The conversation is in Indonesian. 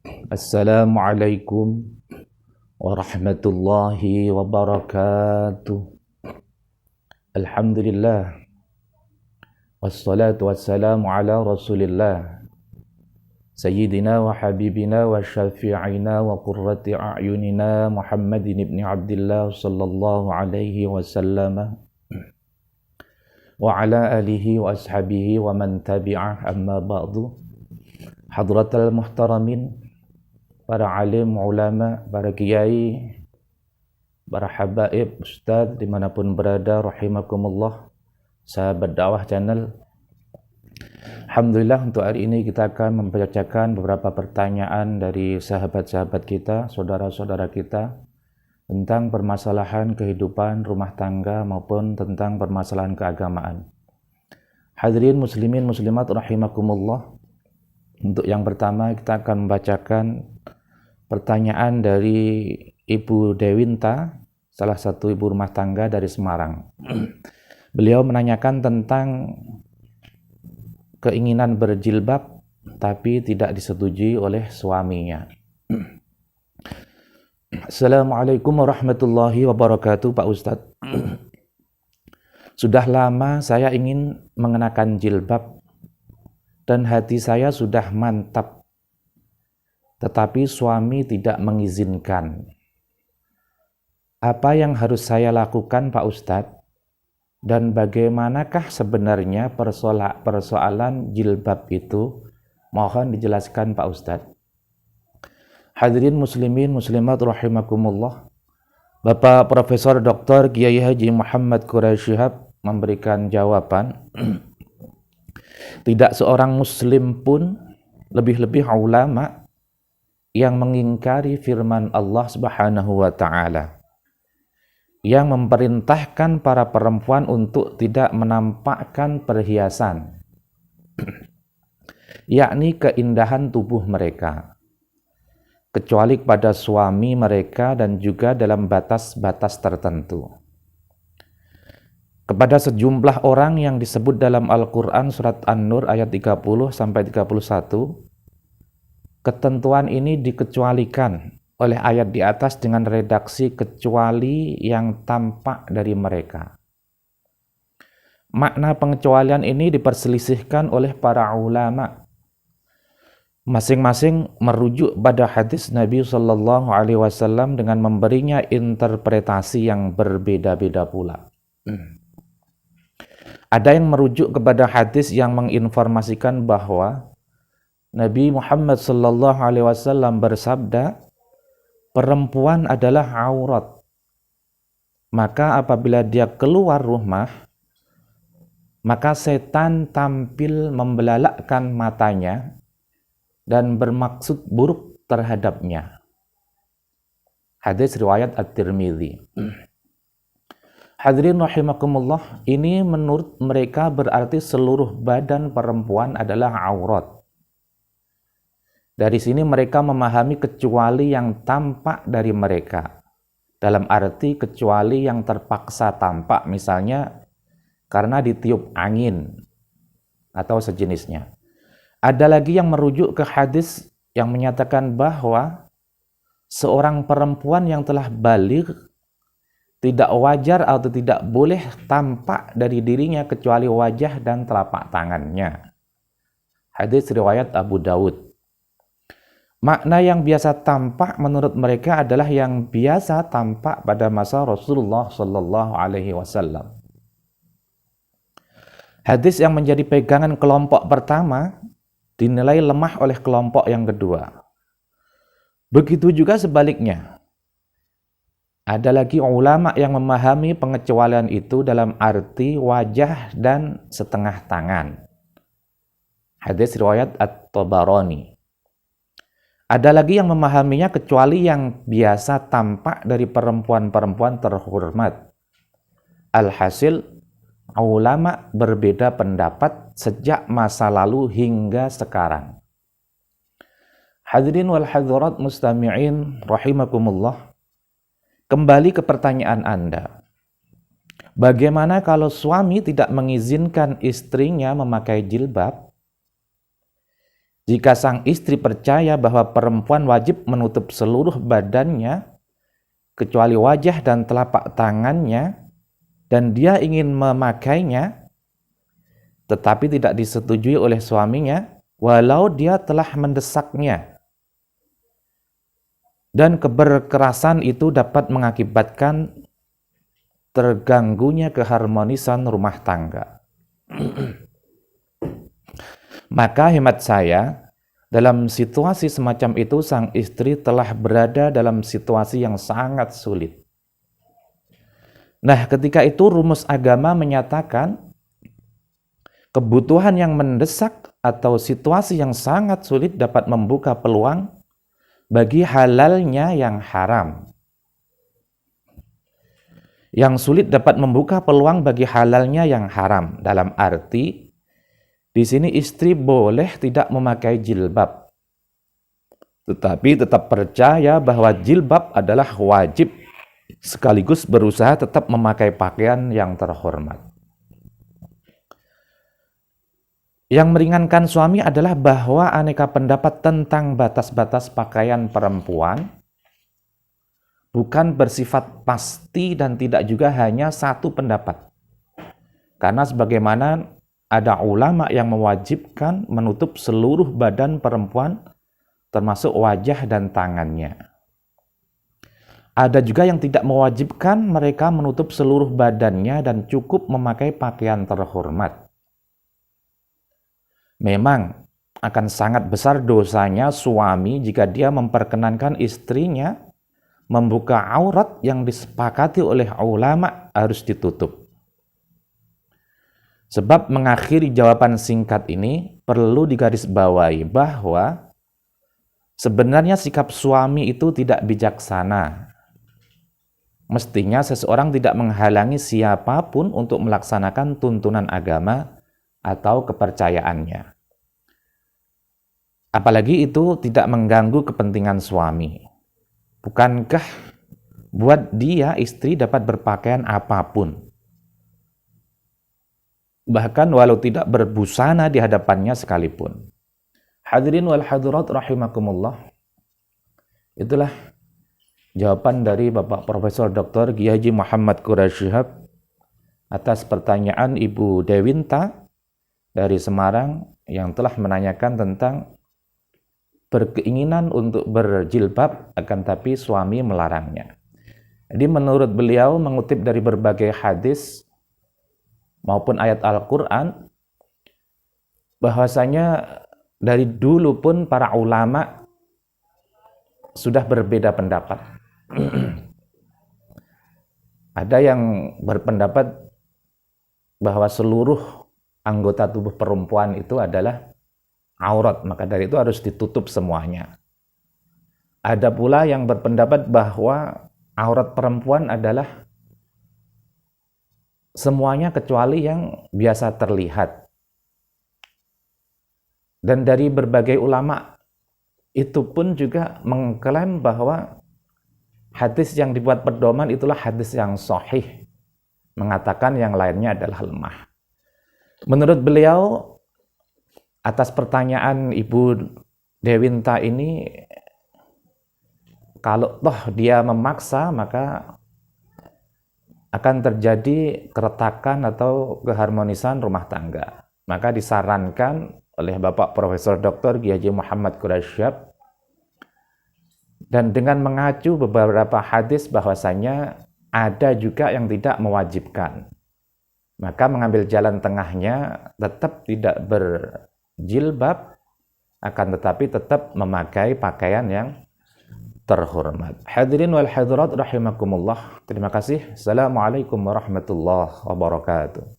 Assalamualaikum warahmatullahi wabarakatuh. Alhamdulillah wassalatu wassalamu ala Rasulillah Sayyidina wa habibina wa syafi'ina wa qurrati a'yunina Muhammadin ibn Abdillah sallallahu alaihi wasallam wa ala alihi wa ashabihi wa man tabi'ah, amma ba'du. Hadratal muhtaramin, para alim, ulama, para kiai, para habaib, ustaz dimanapun berada, rahimakumullah, sahabat dakwah channel. Alhamdulillah, untuk hari ini kita akan membacakan beberapa pertanyaan dari sahabat-sahabat kita, saudara-saudara kita, tentang permasalahan kehidupan rumah tangga maupun tentang permasalahan keagamaan. Hadirin muslimin muslimat rahimakumullah, untuk yang pertama kita akan membacakan pertanyaan dari Ibu Dewinta, salah satu ibu rumah tangga dari Semarang. Beliau menanyakan tentang keinginan berjilbab tapi tidak disetujui oleh suaminya. Assalamualaikum warahmatullahi wabarakatuh, Pak Ustadz. Sudah lama saya ingin mengenakan jilbab dan hati saya sudah mantap, tetapi suami tidak mengizinkan. Apa yang harus saya lakukan, Pak Ustadz? Dan bagaimanakah sebenarnya persoalan jilbab itu? Mohon dijelaskan, Pak Ustadz. Hadirin muslimin muslimat rahimakumullah, Bapak Profesor Dr. Kiai Haji Muhammad Quraisy Shihab memberikan jawaban. Tidak seorang muslim pun, lebih-lebih ulama, yang mengingkari firman Allah Subhanahu wa ta'ala yang memerintahkan para perempuan untuk tidak menampakkan perhiasan, yakni keindahan tubuh mereka, kecuali kepada suami mereka dan juga dalam batas-batas tertentu. Kepada sejumlah orang yang disebut dalam Al-Quran surat An-Nur ayat 30-31, ketentuan ini dikecualikan oleh ayat di atas dengan redaksi kecuali yang tampak dari mereka. Makna pengecualian ini diperselisihkan oleh para ulama. Masing-masing merujuk pada hadis Nabi Shallallahu Alaihi Wasallam dengan memberinya interpretasi yang berbeda-beda pula. Ada yang merujuk kepada hadis yang menginformasikan bahwa Nabi Muhammad Sallallahu Alaihi Wasallam bersabda, perempuan adalah aurat. Maka apabila dia keluar rumah, maka setan tampil membelalakkan matanya dan bermaksud buruk terhadapnya. Hadis riwayat At-Tirmidzi. Hadirin rahimakumullah, ini menurut mereka berarti seluruh badan perempuan adalah aurat. Dari sini mereka memahami kecuali yang tampak dari mereka, dalam arti kecuali yang terpaksa tampak, misalnya karena ditiup angin atau sejenisnya. Ada lagi yang merujuk ke hadis yang menyatakan bahwa seorang perempuan yang telah baligh tidak wajar atau tidak boleh tampak dari dirinya kecuali wajah dan telapak tangannya. Hadis riwayat Abu Daud. Makna yang biasa tampak menurut mereka adalah yang biasa tampak pada masa Rasulullah Sallallahu Alaihi Wasallam. Hadis yang menjadi pegangan kelompok pertama dinilai lemah oleh kelompok yang kedua. Begitu juga sebaliknya. Ada lagi ulama yang memahami pengecualian itu dalam arti wajah dan setengah tangan. Hadis riwayat At-Tabarani. Ada lagi yang memahaminya kecuali yang biasa tampak dari perempuan-perempuan terhormat. Alhasil, ulama berbeda pendapat sejak masa lalu hingga sekarang. Hadirin wal hadirat mustami'in rahimakumullah, kembali ke pertanyaan Anda. Bagaimana kalau suami tidak mengizinkan istrinya memakai jilbab? Jika sang istri percaya bahwa perempuan wajib menutup seluruh badannya, kecuali wajah dan telapak tangannya, dan dia ingin memakainya, tetapi tidak disetujui oleh suaminya, walau dia telah mendesaknya. Dan keberkerasan itu dapat mengakibatkan terganggunya keharmonisan rumah tangga. Maka hemat saya, dalam situasi semacam itu sang istri telah berada dalam situasi yang sangat sulit. Nah, ketika itu rumus agama menyatakan kebutuhan yang mendesak atau situasi yang sangat sulit dapat membuka peluang bagi halalnya yang haram. Yang sulit dapat membuka peluang bagi halalnya yang haram, dalam arti di sini istri boleh tidak memakai jilbab, tetapi tetap percaya bahwa jilbab adalah wajib, sekaligus berusaha tetap memakai pakaian yang terhormat. Yang meringankan suami adalah bahwa aneka pendapat tentang batas-batas pakaian perempuan bukan bersifat pasti dan tidak juga hanya satu pendapat. Karena sebagaimana ada ulama yang mewajibkan menutup seluruh badan perempuan termasuk wajah dan tangannya. Ada juga yang tidak mewajibkan mereka menutup seluruh badannya dan cukup memakai pakaian terhormat. Memang akan sangat besar dosanya suami jika dia memperkenankan istrinya membuka aurat yang disepakati oleh ulama harus ditutup. Sebab mengakhiri jawaban singkat ini perlu digarisbawahi bahwa sebenarnya sikap suami itu tidak bijaksana. Mestinya seseorang tidak menghalangi siapapun untuk melaksanakan tuntunan agama atau kepercayaannya. Apalagi itu tidak mengganggu kepentingan suami. Bukankah buat dia istri dapat berpakaian apapun, bahkan walau tidak berbusana di hadapannya sekalipun. Hadirin wal hadirat rahimakumullah. Itulah jawaban dari Bapak Profesor Dr. Kiai Haji Muhammad Quraisy Shihab atas pertanyaan Ibu Dewinta dari Semarang yang telah menanyakan tentang berkeinginan untuk berjilbab akan tapi suami melarangnya. Jadi menurut beliau mengutip dari berbagai hadis maupun ayat Al-Quran, bahwasanya dari dulu pun para ulama sudah berbeda pendapat. Ada yang berpendapat bahwa seluruh anggota tubuh perempuan itu adalah aurat, maka dari itu harus ditutup semuanya. Ada pula yang berpendapat bahwa aurat perempuan adalah semuanya kecuali yang biasa terlihat. Dan dari berbagai ulama itu pun juga mengklaim bahwa hadis yang dibuat pedoman itulah hadis yang sahih, mengatakan yang lainnya adalah lemah. Menurut beliau, atas pertanyaan Ibu Dewinta ini, kalau toh dia memaksa maka akan terjadi keretakan atau keharmonisan rumah tangga. Maka disarankan oleh Bapak Profesor Dr. Kiai Haji Muhammad Quraisy Shihab dan dengan mengacu beberapa hadis bahwasanya ada juga yang tidak mewajibkan. Maka mengambil jalan tengahnya, tetap tidak berjilbab, akan tetapi tetap memakai pakaian yang terhormat. Hadirin wal hadirat rahimakumullah. Terima kasih. Assalamualaikum warahmatullahi wabarakatuh.